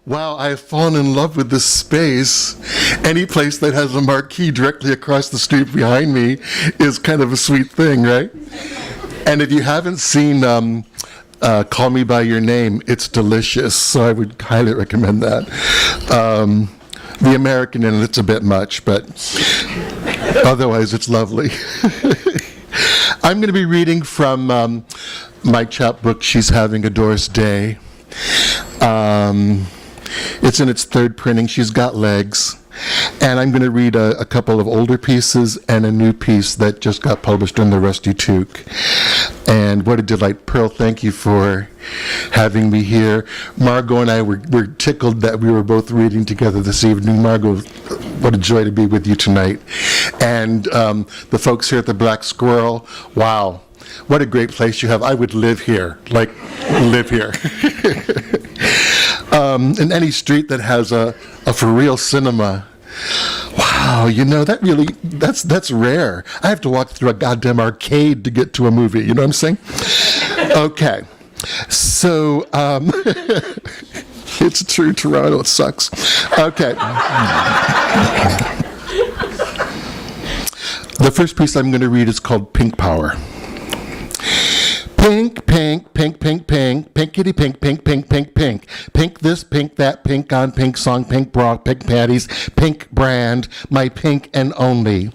Wow, I have fallen in love with this space. Any place that has a marquee directly across the street behind me is kind of a sweet thing, right? And if you haven't seen Call Me By Your Name, it's delicious, so I would highly recommend that. The American in it's a bit much, but otherwise it's lovely. I'm going to be reading from my chapbook, She's Having a Doris Day. It's in its third printing. She's got legs. And I'm going to read a couple of older pieces and a new piece that just got published in the Rusty Toque. And what a delight. Pearl, thank you for having me here. Margot and I were tickled that we were both reading together this evening. Margot, what a joy to be with you tonight. And the folks here at the Black Squirrel, wow, what a great place you have. I would live here, like live here. In any street that has a for real cinema. Wow, you know, that's rare. I have to walk through a goddamn arcade to get to a movie, you know what I'm saying? Okay, so, it's true, Toronto, it sucks. Okay. The first piece I'm going to read is called Pink Power. Pink, pink, pink, pink, pink, pinkity pink, pink, pink, pink, pink. Pink this, pink that, pink on, pink song, pink bra, pink panties, pink brand, my pink and only.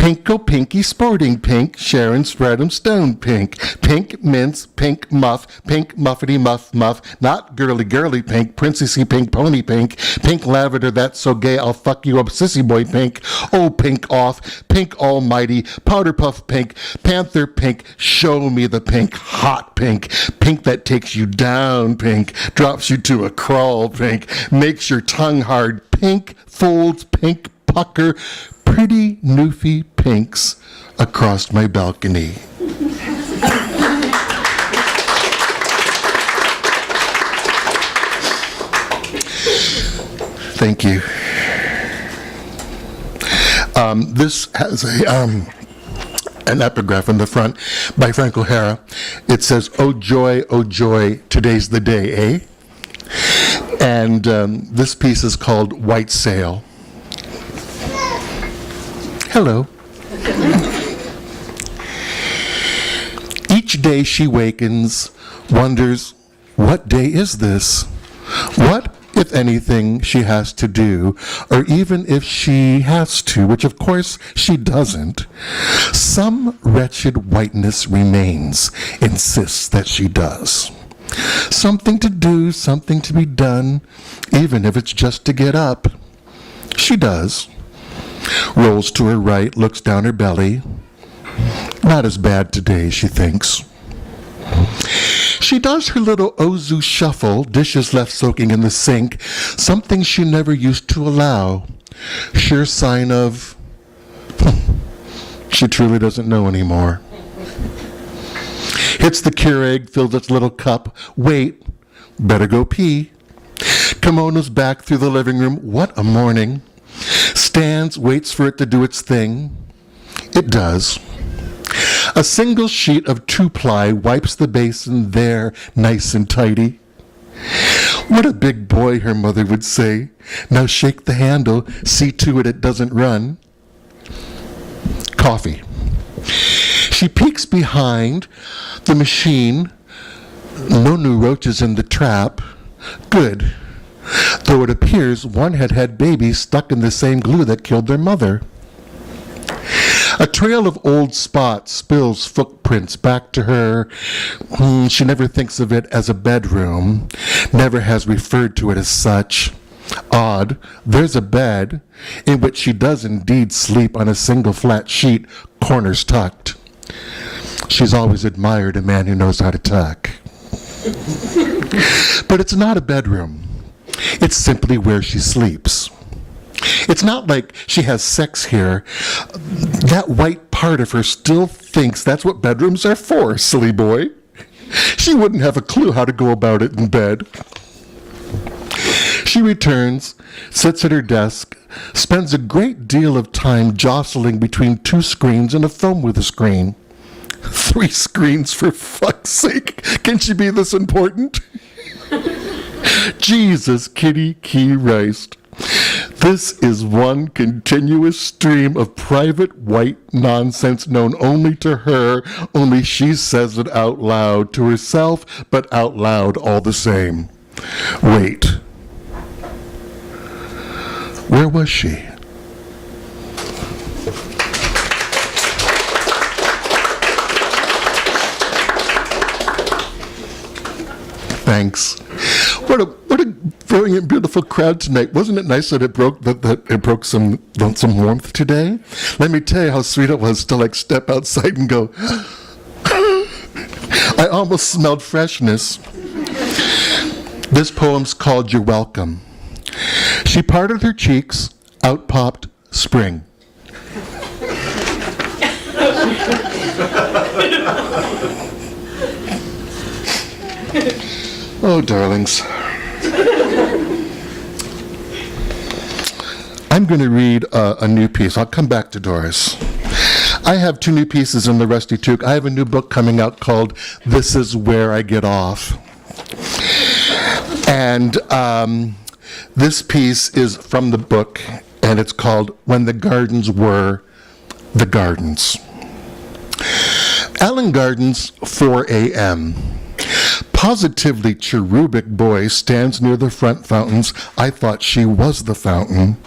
Pinko Pinky Sporting Pink, Sharon Spread'em Stone Pink, Pink Mince, Pink Muff, Pink Muffety Muff Muff, not Girly Girly Pink, Princessy Pink Pony Pink, Pink Lavender That's So Gay I'll Fuck You Up Sissy Boy Pink, Oh Pink Off, Pink Almighty, Powder Puff Pink, Panther Pink, Show Me the Pink, Hot Pink, Pink that takes you down Pink, drops you to a crawl Pink, makes your tongue hard Pink, folds Pink, pucker, pretty newfie pinks across my balcony. Thank you. This has an epigraph in the front by Frank O'Hara. It says, oh joy, today's the day, eh? And this piece is called White Sail. Hello. Each day she wakens, wonders, what day is this? What, if anything, she has to do, or even if she has to, which of course she doesn't, some wretched whiteness remains, insists that she does. Something to do, something to be done, even if it's just to get up. She does. Rolls to her right, looks down her belly. Not as bad today, she thinks. She does her little Ozu shuffle, dishes left soaking in the sink, something she never used to allow. Sure sign of she truly doesn't know anymore. Hits the Keurig, fills its little cup. Wait, better go pee. Kimono's back through the living room. What a morning. Stands, waits for it to do its thing. It does. A single sheet of two-ply wipes the basin there, nice and tidy. What a big boy, her mother would say. Now shake the handle, see to it doesn't run. Coffee. She peeks behind the machine. No new roaches in the trap. Good. Though it appears one had had babies stuck in the same glue that killed their mother. A trail of old spots spills footprints back to her. She never thinks of it as a bedroom, never has referred to it as such. Odd, there's a bed in which she does indeed sleep on a single flat sheet, corners tucked. She's always admired a man who knows how to tuck. But it's not a bedroom. It's simply where she sleeps. It's not like she has sex here. That white part of her still thinks that's what bedrooms are for, silly boy. She wouldn't have a clue how to go about it in bed. She returns, sits at her desk, spends a great deal of time jostling between two screens and a phone with a screen. 3 screens, for fuck's sake. Can she be this important? Jesus, Kitty Key Christ. This is one continuous stream of private white nonsense known only to her, only she says it out loud to herself, but out loud all the same. Wait. Where was she? Thanks. What a brilliant, beautiful crowd tonight. Wasn't it nice that it broke some warmth today? Let me tell you how sweet it was to like step outside and go, I almost smelled freshness. This poem's called You're Welcome. She parted her cheeks, out popped spring. Oh, darlings. I'm going to read a new piece. I'll come back to Doris. I have 2 new pieces in the Rusty Toque. I have a new book coming out called This Is Where I Get Off. And this piece is from the book, and it's called When the Gardens Were the Gardens. Allen Gardens, 4 a.m. Positively cherubic boy stands near the front fountains. I thought she was the fountain.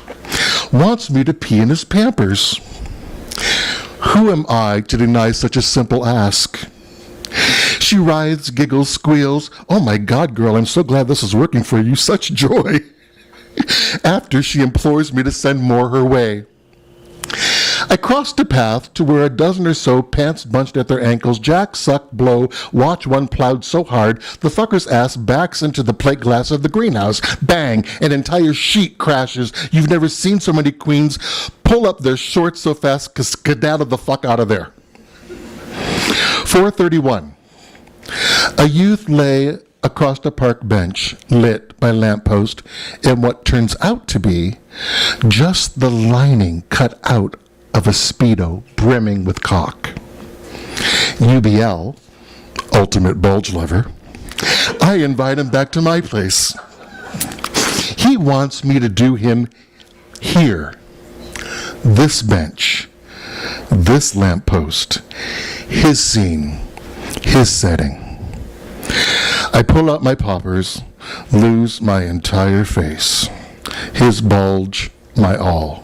Wants me to pee in his Pampers. Who am I to deny such a simple ask? She writhes, giggles, squeals. Oh my God, girl, I'm so glad this is working for you. Such joy. After she implores me to send more her way. I crossed a path to where a dozen or so, pants bunched at their ankles, jack, suck, blow, watch one plowed so hard, the fucker's ass backs into the plate glass of the greenhouse. Bang! An entire sheet crashes. You've never seen so many queens pull up their shorts so fast, skedaddle the fuck out of there. 4:31. A youth lay across a park bench, lit by lamppost, in what turns out to be just the lining cut out of a Speedo brimming with cock. UBL, ultimate bulge lover. I invite him back to my place. He wants me to do him here. This bench, this lamppost, his scene, his setting. I pull out my poppers, lose my entire face. His bulge, my all.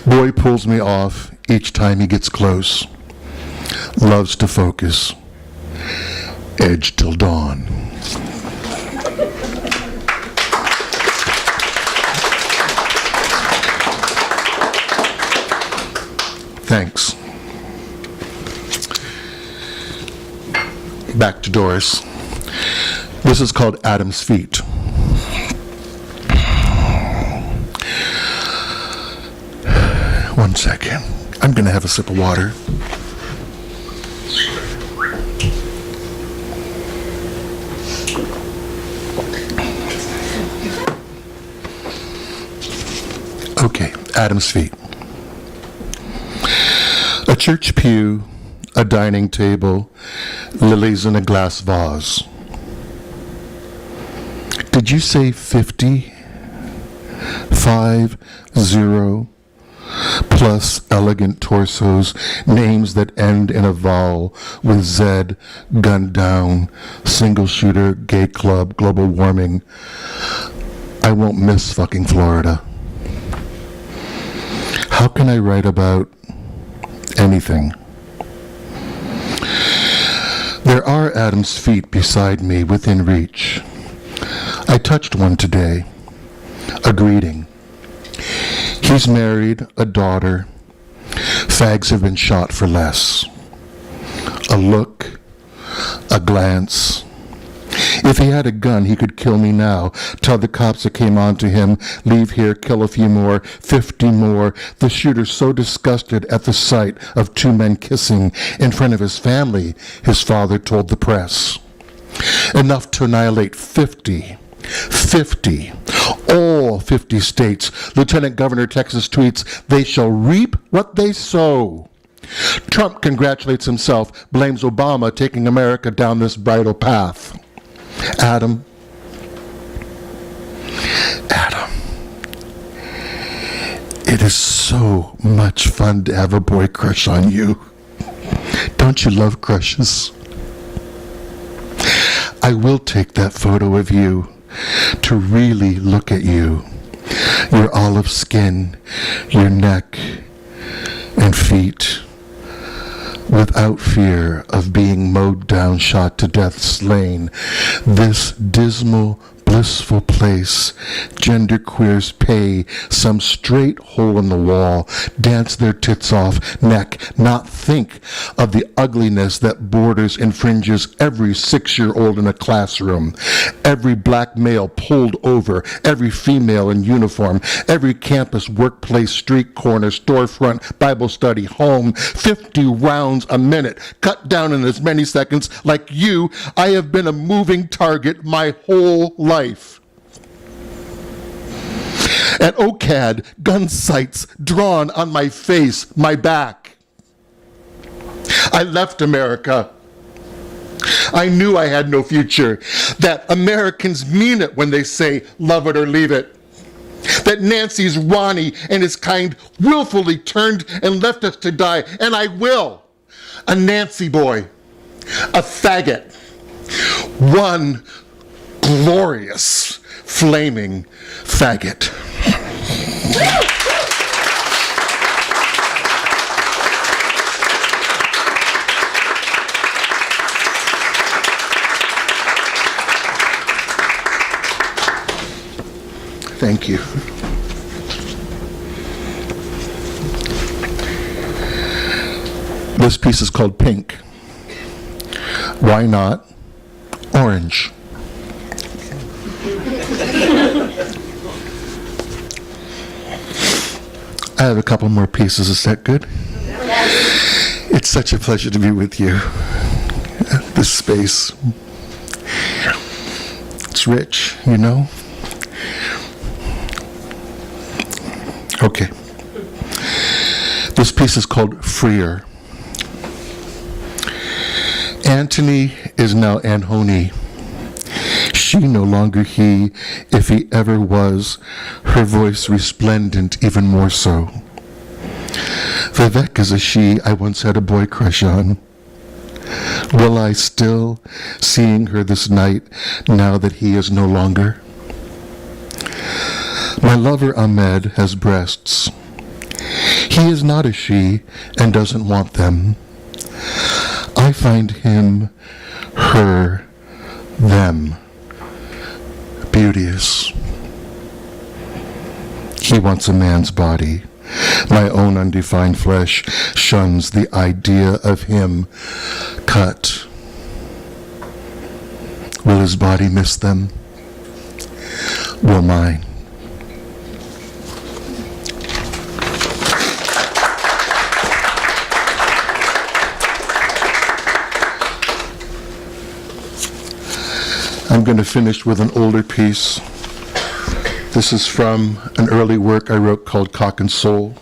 Boy pulls me off each time he gets close. Loves to focus. Edge till dawn. Thanks. Back to Doris. This is called Adam's Feet. One second. I'm going to have a sip of water. Okay, Adam's Feet. A church pew, a dining table, lilies in a glass vase. Did you say 50? 50? Plus elegant torsos, names that end in a vowel with Z, gunned down, single shooter, gay club, global warming. I won't miss fucking Florida. How can I write about anything? There are Adam's feet beside me, within reach. I touched one today, a greeting. He's married, a daughter. Fags have been shot for less. A look, a glance. If he had a gun, he could kill me now. Tell the cops that came on to him, leave here, kill a few more, 50 more. The shooter so disgusted at the sight of 2 men kissing in front of his family, his father told the press. Enough to annihilate 50. 50. All 50 states. Lieutenant Governor Texas tweets, they shall reap what they sow. Trump congratulates himself, blames Obama taking America down this bridle path. Adam, It is so much fun to have a boy crush on you. Don't you love crushes? I will take that photo of you to really look at you. Your olive skin, your neck and feet, without fear of being mowed down, shot to death, slain. This dismal, blissful place, genderqueers pay some straight hole in the wall, dance their tits off, neck, not think of the ugliness that borders, infringes every 6-year-old in a classroom, every black male pulled over, every female in uniform, every campus, workplace, street corner, storefront, Bible study, home, 50 rounds a minute, cut down in as many seconds. Like you, I have been a moving target my whole life. At OCAD, gun sights drawn on my face, my back. I left America. I knew I had no future, that Americans mean it when they say, love it or leave it. That Nancy's Ronnie and his kind willfully turned and left us to die, and I will. A Nancy boy, a faggot, one glorious, flaming faggot. Thank you. This piece is called Pink. Why not orange? I have a couple more pieces. Is that good? It's such a pleasure to be with you. This space. It's rich, you know? Okay. This piece is called Freer. Antony is now Anhony. She no longer he, if he ever was, her voice resplendent even more so. Vivek is a she I once had a boy crush on. Will I still, seeing her this night, now that he is no longer? My lover Ahmed has breasts. He is not a she and doesn't want them. I find him, her, them beauteous. He wants a man's body. My own undefined flesh shuns the idea of him cut. Will his body miss them? Will mine? I'm going to finish with an older piece. This is from an early work I wrote called Cock and Soul.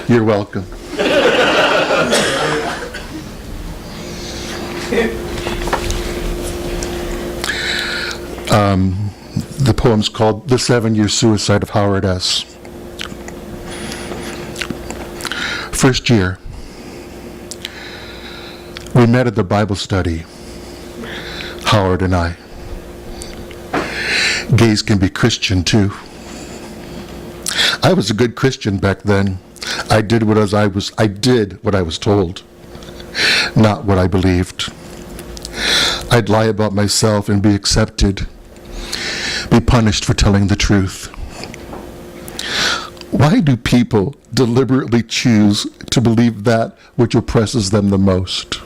You're welcome. The poem's called The 7-Year Suicide of Howard S. First year, we met at the Bible study, Howard and I. Gays can be Christian too. I was a good Christian back then. I did what I was told, not what I believed. I'd lie about myself and be accepted, be punished for telling the truth. Why do people deliberately choose to believe that which oppresses them the most?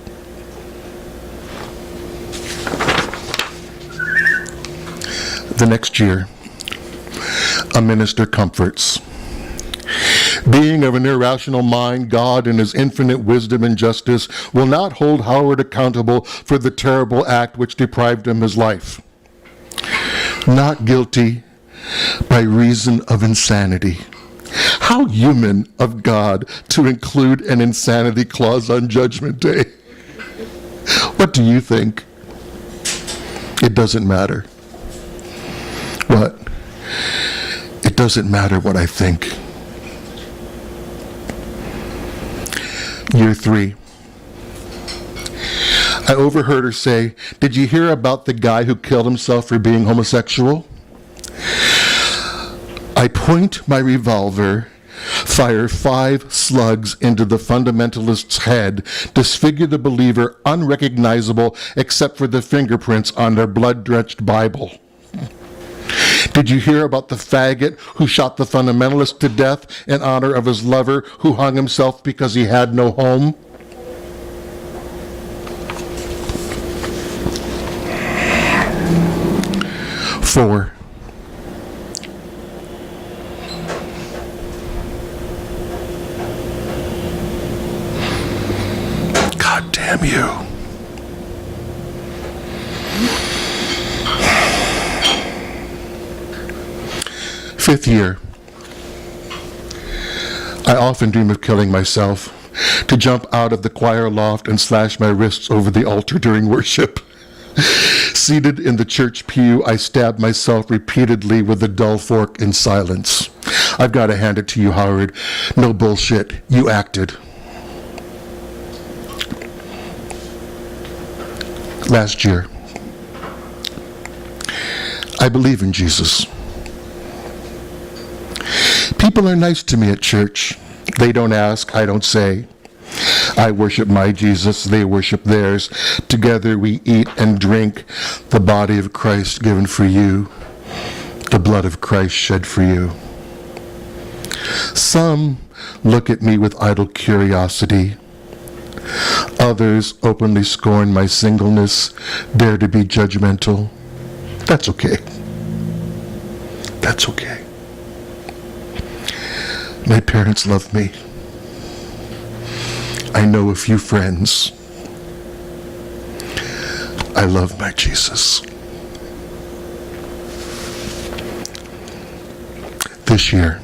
The next year, a minister comforts. Being of an irrational mind, God in his infinite wisdom and justice will not hold Howard accountable for the terrible act which deprived him his life. Not guilty by reason of insanity. How human of God to include an insanity clause on Judgment Day. What do you think? It doesn't matter. What? It doesn't matter what I think. Year 3. I overheard her say, "Did you hear about the guy who killed himself for being homosexual?" I point my revolver, fire 5 slugs into the fundamentalist's head, disfigure the believer unrecognizable except for the fingerprints on their blood-drenched Bible. Did you hear about the faggot who shot the fundamentalist to death in honor of his lover who hung himself because he had no home? Four. God damn you. Fifth year. I often dream of killing myself, to jump out of the choir loft and slash my wrists over the altar during worship. Seated in the church pew, I stab myself repeatedly with a dull fork in silence. I've got to hand it to you, Howard. No bullshit. You acted. Last year, I believe in Jesus. People are nice to me at church. They don't ask, I don't say. I worship my Jesus, they worship theirs. Together we eat and drink the body of Christ given for you, the blood of Christ shed for you. Some look at me with idle curiosity. Others openly scorn my singleness, dare to be judgmental. That's okay. That's okay. My parents love me. I know a few friends. I love my Jesus. This year,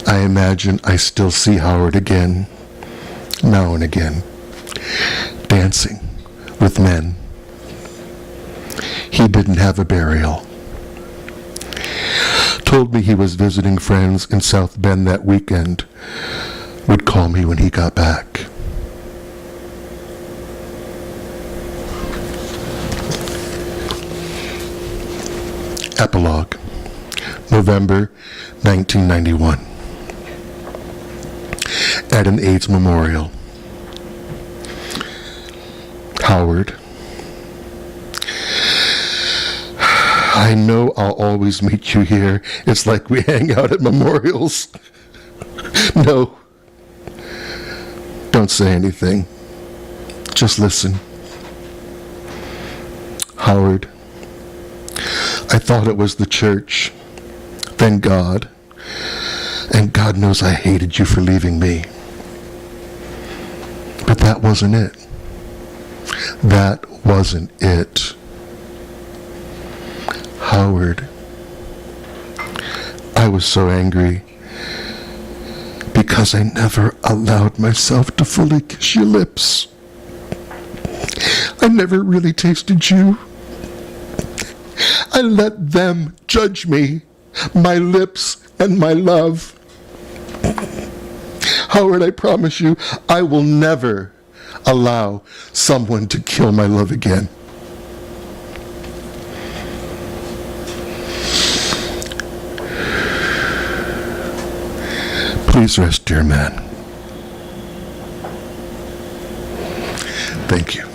I imagine I still see Howard again, now and again, dancing with men. He didn't have a burial. Told me he was visiting friends in South Bend that weekend. Would call me when he got back. Epilogue, November 1991. At an AIDS memorial. Howard, I know I'll always meet you here. It's like we hang out at memorials. No. Don't say anything. Just listen. Howard, I thought it was the church, then God, and God knows I hated you for leaving me. But that wasn't it. That wasn't it. Howard, I was so angry because I never allowed myself to fully kiss your lips. I never really tasted you. I let them judge me, my lips and my love. Howard, I promise you, I will never allow someone to kill my love again. Please rest, dear man. Thank you.